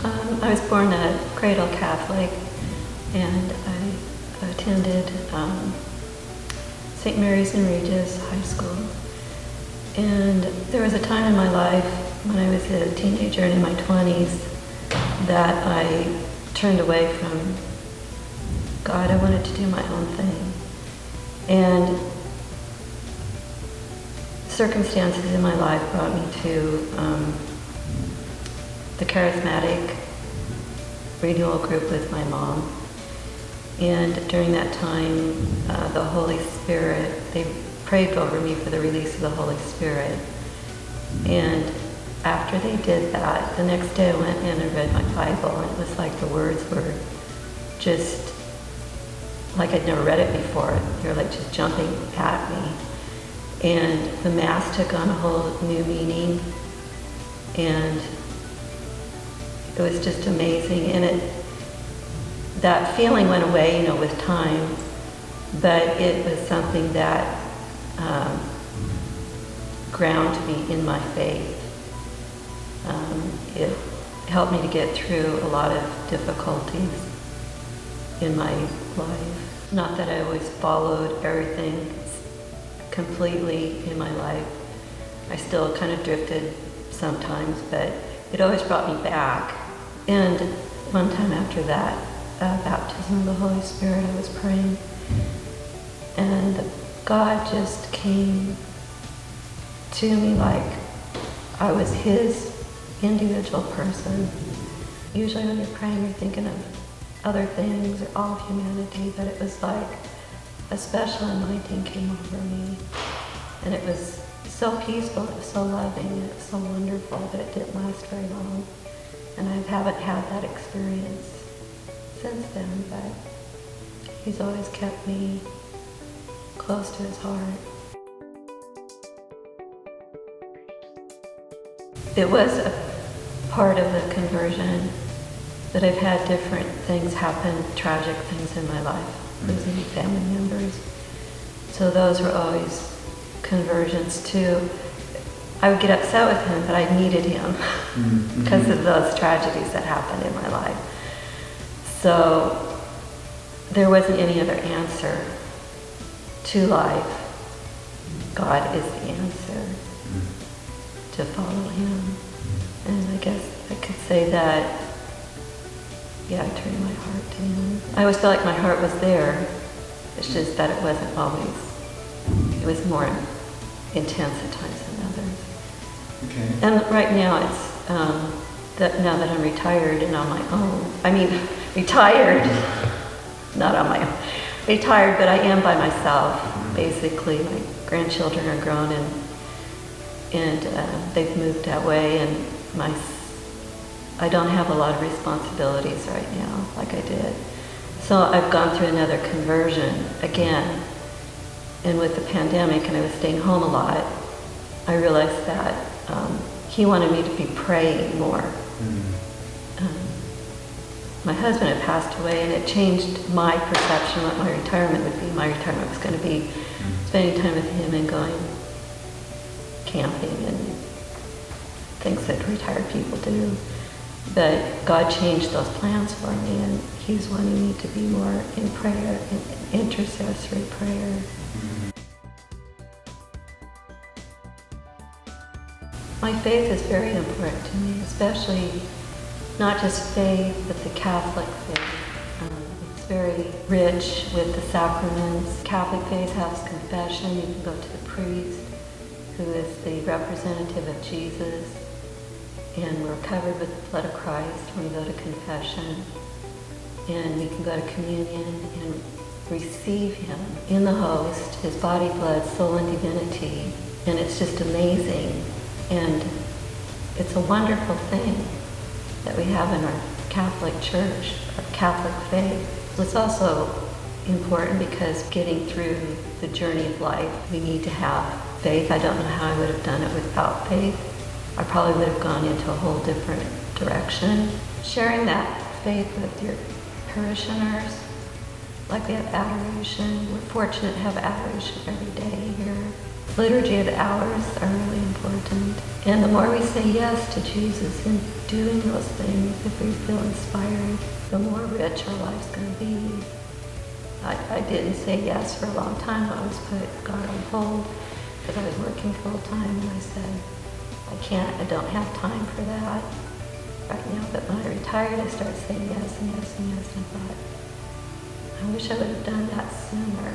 I was born a cradle Catholic, and I attended St. Mary's in Regis High School. And there was a time in my life when I was a teenager and in my 20s that I turned away from God. I wanted to do my own thing. And circumstances in my life brought me to the charismatic renewal group with my mom. And during that time, the Holy Spirit, they prayed over me for the release of the Holy Spirit. And after they did that, the next day I went in and read my Bible, and it was like the words were just like I'd never read it before. They were like just jumping at me. And the Mass took on a whole new meaning, and it was just amazing. And that feeling went away, with time, but it was something that ground me in my faith. It helped me to get through a lot of difficulties in my life. Not that I always followed everything completely in my life. I still kind of drifted sometimes, but it always brought me back. And one time after that baptism of the Holy Spirit, I was praying, and God just came to me like I was His individual person. Usually when you're praying, you're thinking of other things or all of humanity, but it was like a special anointing came over me. And it was so peaceful, it was so loving, it was so wonderful, but it didn't last very long. And I haven't had that experience since then, but He's always kept me close to His heart. It was a part of the conversion that I've had different things happen, tragic things in my life, losing family members. So those were always conversions too. I would get upset with Him, but I needed Him because of those tragedies that happened in my life. So there wasn't any other answer to life. God is the answer to follow Him. And I guess I could say that, I turned my heart to Him. I always felt like my heart was there. It's just that it wasn't always. It was more intense at times than others. Okay. And right now it's, now that I'm retired and on my own, retired, not on my own, retired, but I am by myself, basically. My grandchildren are grown and they've moved away, and I don't have a lot of responsibilities right now like I did. So I've gone through another conversion again. And with the pandemic, and I was staying home a lot, I realized that He wanted me to be praying more. My husband had passed away, and it changed my perception of what my retirement would be. My retirement was going to be spending time with Him and going camping and things that retired people do. But God changed those plans for me, and He's wanting me to be more in prayer, in intercessory prayer. My faith is very important to me, especially not just faith, but the Catholic faith. It's very rich with the sacraments. Catholic faith has confession. You can go to the priest, who is the representative of Jesus, and we're covered with the blood of Christ when we go to confession. And we can go to communion and receive Him in the host, His body, blood, soul, and divinity. And it's just amazing. And it's a wonderful thing that we have in our Catholic Church, our Catholic faith. It's also important because getting through the journey of life, we need to have faith. I don't know how I would have done it without faith. I probably would have gone into a whole different direction. Sharing that faith with your parishioners, like we have adoration. We're fortunate to have adoration every day here. liturgy of hours are really important. And the more we say yes to Jesus in doing those things, if we feel inspired, the more rich our life's going to be. I didn't say yes for a long time. I always put God on hold because I was working full time, and I said, I don't have time for that right now. But when I retired, I started saying yes and yes and yes, and I thought, I wish I would have done that sooner.